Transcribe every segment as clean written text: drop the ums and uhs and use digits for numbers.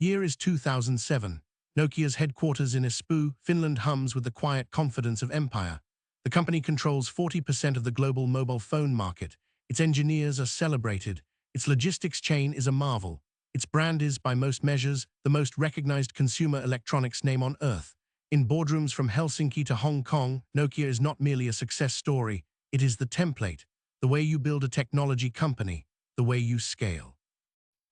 Year is 2007. Nokia's headquarters in Espoo, Finland hums with the quiet confidence of empire. The company controls 40% of the global mobile phone market. Its engineers are celebrated. Its logistics chain is a marvel. Its brand is, by most measures, the most recognized consumer electronics name on earth. In boardrooms from Helsinki to Hong Kong, Nokia is not merely a success story. It is the template, the way you build a technology company, the way you scale,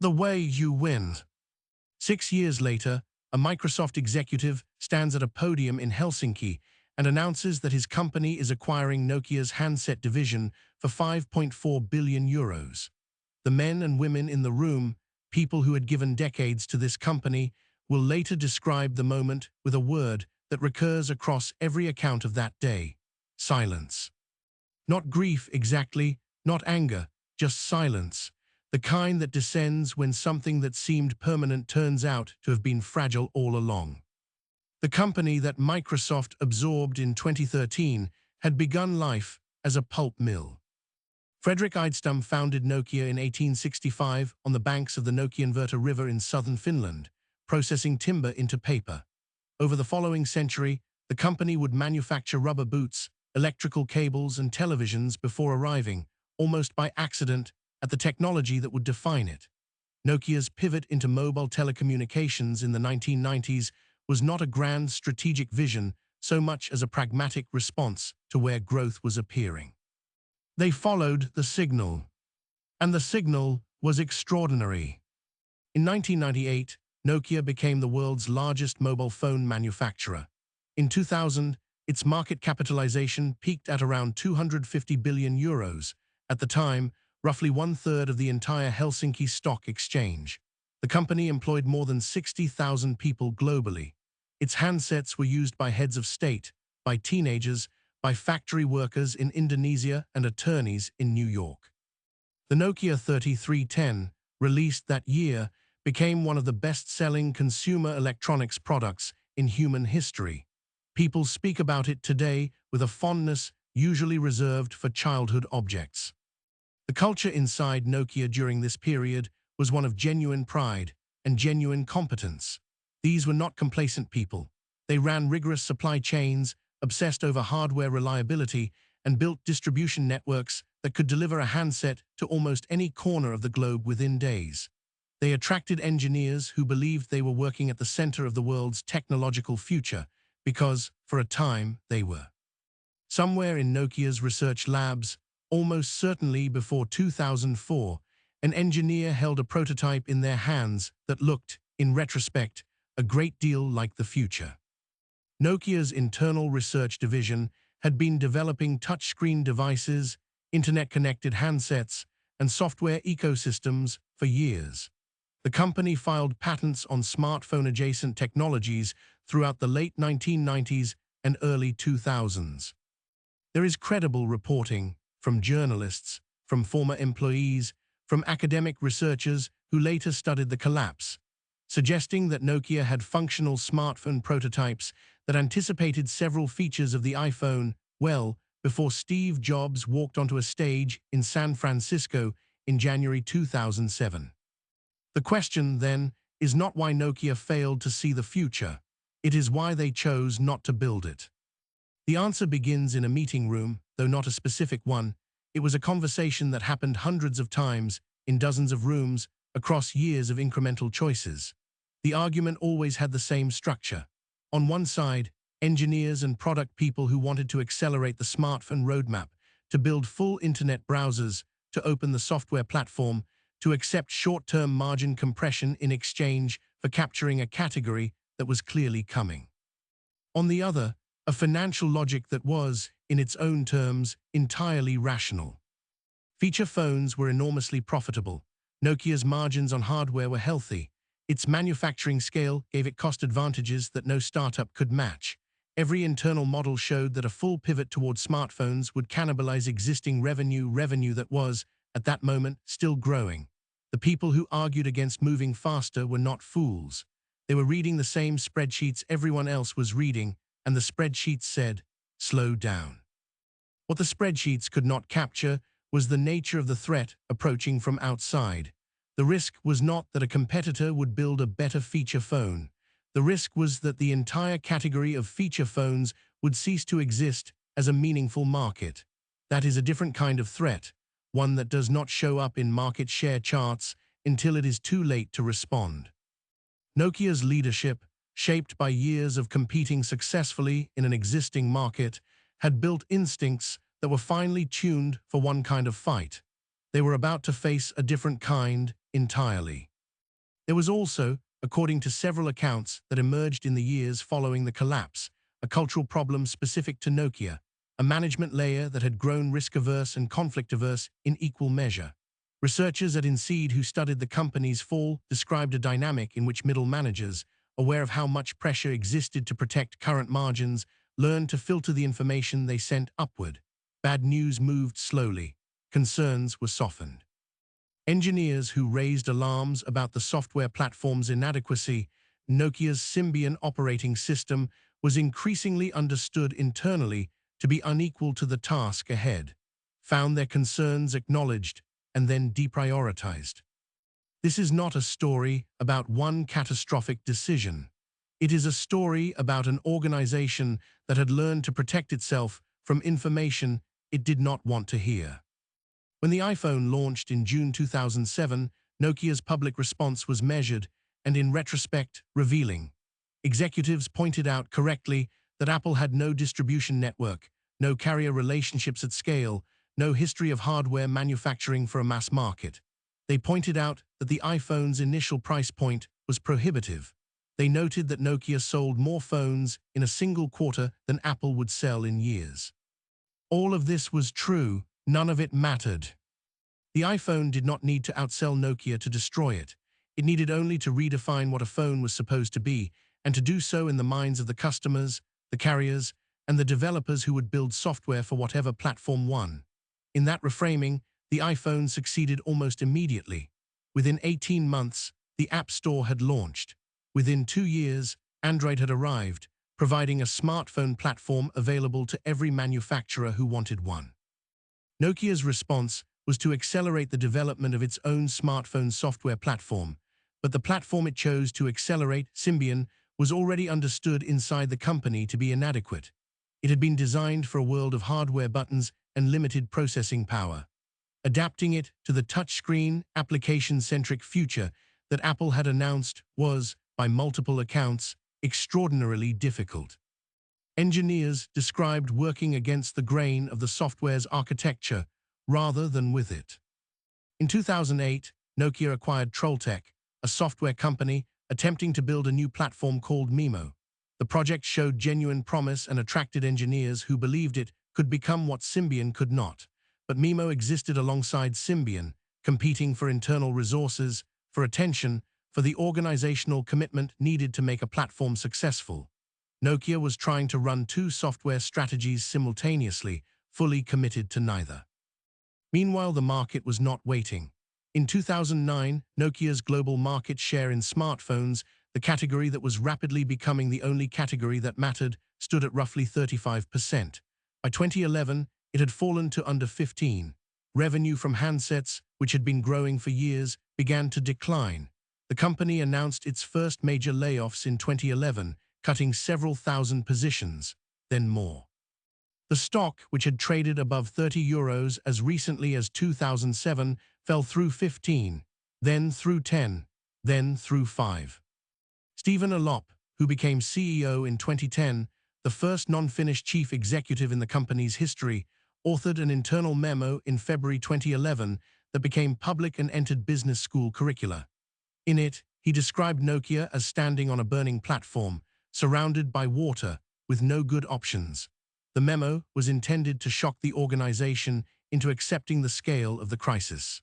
the way you win. 6 years later, a Microsoft executive stands at a podium in Helsinki and announces that his company is acquiring Nokia's handset division for 5.4 billion euros. The men and women in the room, people who had given decades to this company, will later describe the moment with a word that recurs across every account of that day: silence. Not grief exactly, not anger, just silence, the kind that descends when something that seemed permanent turns out to have been fragile all along. The company that Microsoft absorbed in 2013 had begun life as a pulp mill. Fredrik Idestam founded Nokia in 1865 on the banks of the Nokianverta River in southern Finland, processing timber into paper. Over the following century, the company would manufacture rubber boots, electrical cables, and televisions before arriving, almost by accident, at the technology that would define it. Nokia's pivot into mobile telecommunications in the 1990s was not a grand strategic vision so much as a pragmatic response to where growth was appearing. They followed the signal, and the signal was extraordinary. In 1998, Nokia became the world's largest mobile phone manufacturer. In 2000, its market capitalization peaked at around 250 billion euros, at the time, roughly one-third of the entire Helsinki Stock Exchange. The company employed more than 60,000 people globally. Its handsets were used by heads of state, by teenagers, by factory workers in Indonesia and attorneys in New York. The Nokia 3310, released that year, became one of the best-selling consumer electronics products in human history. People speak about it today with a fondness usually reserved for childhood objects. The culture inside Nokia during this period was one of genuine pride and genuine competence. These were not complacent people. They ran rigorous supply chains, obsessed over hardware reliability, and built distribution networks that could deliver a handset to almost any corner of the globe within days. They attracted engineers who believed they were working at the center of the world's technological future because, for a time, they were. Somewhere in Nokia's research labs, almost certainly before 2004, an engineer held a prototype in their hands that looked, in retrospect, a great deal like the future. Nokia's internal research division had been developing touchscreen devices, internet-connected handsets, and software ecosystems for years. The company filed patents on smartphone-adjacent technologies throughout the late 1990s and early 2000s. There is credible reporting from journalists, from former employees, from academic researchers who later studied the collapse, suggesting that Nokia had functional smartphone prototypes that anticipated several features of the iPhone well before Steve Jobs walked onto a stage in San Francisco in January 2007. The question, then, is not why Nokia failed to see the future. It is why they chose not to build it. The answer begins in a meeting room, though not a specific one. It was a conversation that happened hundreds of times, in dozens of rooms, across years of incremental choices. The argument always had the same structure. On one side, engineers and product people who wanted to accelerate the smartphone roadmap, to build full internet browsers, to open the software platform, to accept short-term margin compression in exchange for capturing a category that was clearly coming. On the other, a financial logic that was, in its own terms, entirely rational. Feature phones were enormously profitable. Nokia's margins on hardware were healthy. Its manufacturing scale gave it cost advantages that no startup could match. Every internal model showed that a full pivot towards smartphones would cannibalize existing revenue that was, at that moment, still growing. The people who argued against moving faster were not fools. They were reading the same spreadsheets everyone else was reading, and the spreadsheets said, "Slow down." What the spreadsheets could not capture was the nature of the threat approaching from outside. The risk was not that a competitor would build a better feature phone. The risk was that the entire category of feature phones would cease to exist as a meaningful market. That is a different kind of threat, one that does not show up in market share charts until it is too late to respond. Nokia's leadership, shaped by years of competing successfully in an existing market, had built instincts that were finely tuned for one kind of fight. They were about to face a different kind entirely. There was also, according to several accounts that emerged in the years following the collapse, a cultural problem specific to Nokia, a management layer that had grown risk-averse and conflict-averse in equal measure. Researchers at INSEAD who studied the company's fall described a dynamic in which middle managers, aware of how much pressure existed to protect current margins, learned to filter the information they sent upward. Bad news moved slowly. Concerns were softened. Engineers who raised alarms about the software platform's inadequacy, Nokia's Symbian operating system, was increasingly understood internally to be unequal to the task ahead, found their concerns acknowledged, and then deprioritized. This is not a story about one catastrophic decision. It is a story about an organization that had learned to protect itself from information it did not want to hear. When the iPhone launched in June 2007, Nokia's public response was measured and, in retrospect, revealing. Executives pointed out correctly that Apple had no distribution network, no carrier relationships at scale, no history of hardware manufacturing for a mass market. They pointed out that the iPhone's initial price point was prohibitive. They noted that Nokia sold more phones in a single quarter than Apple would sell in years. All of this was true. None of it mattered. The iPhone did not need to outsell Nokia to destroy it. It needed only to redefine what a phone was supposed to be, and to do so in the minds of the customers, the carriers, and the developers who would build software for whatever platform won. In that reframing, the iPhone succeeded almost immediately. Within 18 months, the App Store had launched. Within 2 years, Android had arrived, providing a smartphone platform available to every manufacturer who wanted one. Nokia's response was to accelerate the development of its own smartphone software platform, but the platform it chose to accelerate, Symbian, was already understood inside the company to be inadequate. It had been designed for a world of hardware buttons and limited processing power. Adapting it to the touchscreen, application-centric future that Apple had announced was, by multiple accounts, extraordinarily difficult. Engineers described working against the grain of the software's architecture rather than with it. In 2008, Nokia acquired Trolltech, a software company attempting to build a new platform called Mimo. The project showed genuine promise and attracted engineers who believed it could become what Symbian could not. But Mimo existed alongside Symbian, competing for internal resources, for attention, for the organizational commitment needed to make a platform successful. Nokia was trying to run 2 software strategies simultaneously, fully committed to neither. Meanwhile, the market was not waiting. In 2009, Nokia's global market share in smartphones, the category that was rapidly becoming the only category that mattered, stood at roughly 35%. By 2011, it had fallen to under 15%. Revenue from handsets, which had been growing for years, began to decline. The company announced its first major layoffs in 2011, cutting several thousand positions, then more. The stock, which had traded above €30 as recently as 2007, fell through 15, then through 10, then through 5. Stephen Alop, who became CEO in 2010, the first non-Finnish chief executive in the company's history, authored an internal memo in February 2011 that became public and entered business school curricula. In it, he described Nokia as standing on a burning platform, surrounded by water, with no good options. The memo was intended to shock the organization into accepting the scale of the crisis.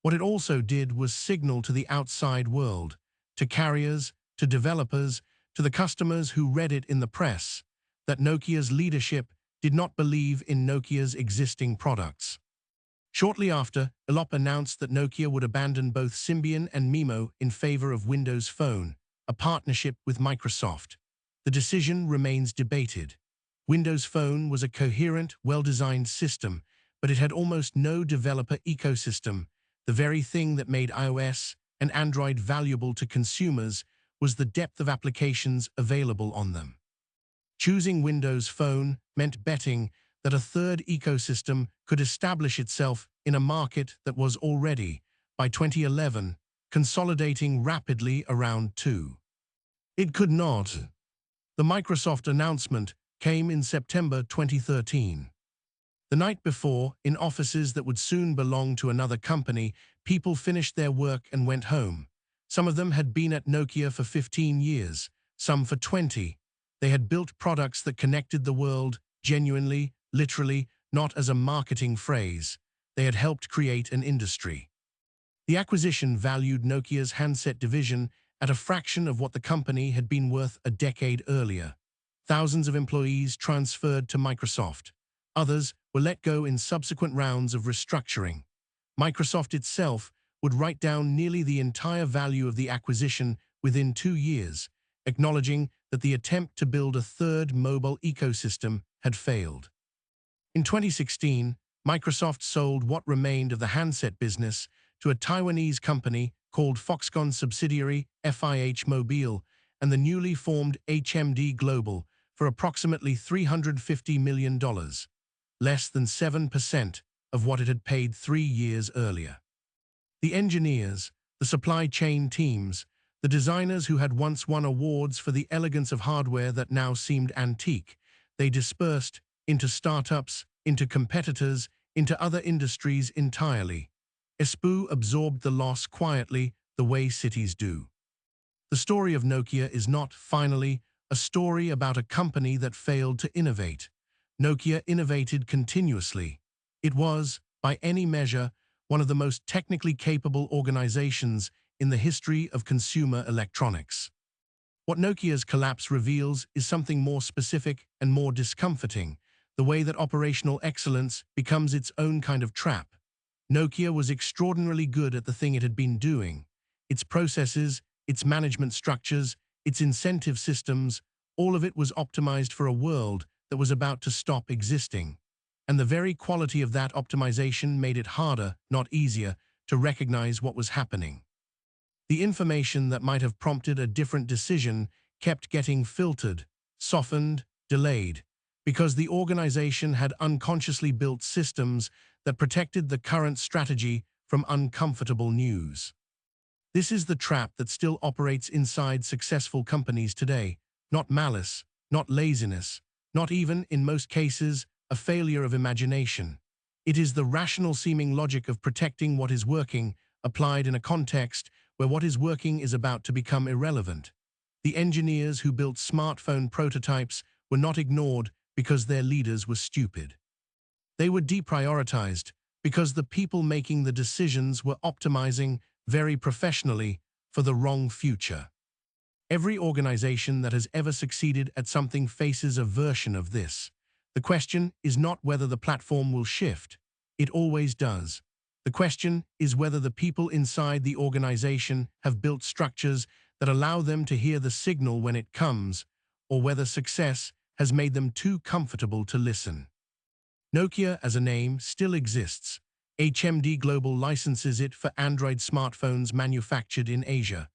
What it also did was signal to the outside world, to carriers, to developers, to the customers who read it in the press, that Nokia's leadership did not believe in Nokia's existing products. Shortly after, Alop announced that Nokia would abandon both Symbian and Mimo in favor of Windows Phone, a partnership with Microsoft. The decision remains debated. Windows Phone was a coherent, well-designed system, but it had almost no developer ecosystem. The very thing that made iOS and Android valuable to consumers was the depth of applications available on them. Choosing Windows Phone meant betting that a third ecosystem could establish itself in a market that was already, by 2011, consolidating rapidly around two. It could not. The Microsoft announcement came in September 2013. The night before, in offices that would soon belong to another company, people finished their work and went home. Some of them had been at Nokia for 15 years, some for 20. They had built products that connected the world, genuinely, literally, not as a marketing phrase. They had helped create an industry. The acquisition valued Nokia's handset division at a fraction of what the company had been worth a decade earlier. Thousands of employees transferred to Microsoft. Others were let go in subsequent rounds of restructuring. Microsoft itself would write down nearly the entire value of the acquisition within 2 years, acknowledging that the attempt to build a third mobile ecosystem had failed. In 2016, Microsoft sold what remained of the handset business to a Taiwanese company called Foxconn subsidiary FIH Mobile and the newly formed HMD Global for approximately $350 million, less than 7% of what it had paid 3 years earlier. The engineers, the supply chain teams, the designers who had once won awards for the elegance of hardware that now seemed antique, they dispersed into startups, into competitors, into other industries entirely. Espoo absorbed the loss quietly, the way cities do. The story of Nokia is not, finally, a story about a company that failed to innovate. Nokia innovated continuously. It was, by any measure, one of the most technically capable organizations in the history of consumer electronics. What Nokia's collapse reveals is something more specific and more discomforting, the way that operational excellence becomes its own kind of trap. Nokia was extraordinarily good at the thing it had been doing. Its processes, its management structures, its incentive systems, all of it was optimized for a world that was about to stop existing. And the very quality of that optimization made it harder, not easier, to recognize what was happening. The information that might have prompted a different decision kept getting filtered, softened, delayed, because the organization had unconsciously built systems that protected the current strategy from uncomfortable news. This is the trap that still operates inside successful companies today. Not malice, not laziness, not even, in most cases, a failure of imagination. It is the rational-seeming logic of protecting what is working, applied in a context where what is working is about to become irrelevant. The engineers who built smartphone prototypes were not ignored because their leaders were stupid. They were deprioritized because the people making the decisions were optimizing very professionally for the wrong future. Every organization that has ever succeeded at something faces a version of this. The question is not whether the platform will shift. It always does. The question is whether the people inside the organization have built structures that allow them to hear the signal when it comes, or whether success has made them too comfortable to listen. Nokia as a name still exists. HMD Global licenses it for Android smartphones manufactured in Asia.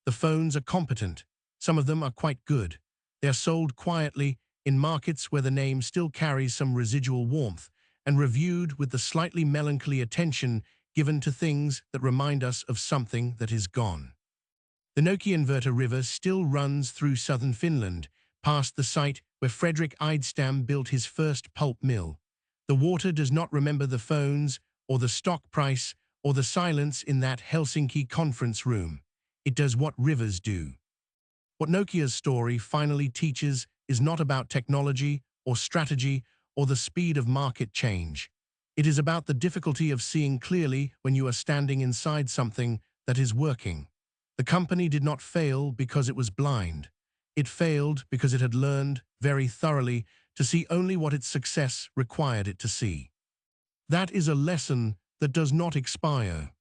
The phones are competent. Some of them are quite good. They are sold quietly in markets where the name still carries some residual warmth and reviewed with the slightly melancholy attention given to things that remind us of something that is gone. The Nokia Inverter River still runs through southern Finland, past the site where Fredrik Idestam built his first pulp mill. The water does not remember the phones, or the stock price, or the silence in that Helsinki conference room. It does what rivers do. What Nokia's story finally teaches is not about technology or strategy or the speed of market change. It is about the difficulty of seeing clearly when you are standing inside something that is working. The company did not fail because it was blind. It failed because it had learned, very thoroughly, to see only what its success required it to see. That is a lesson that does not expire.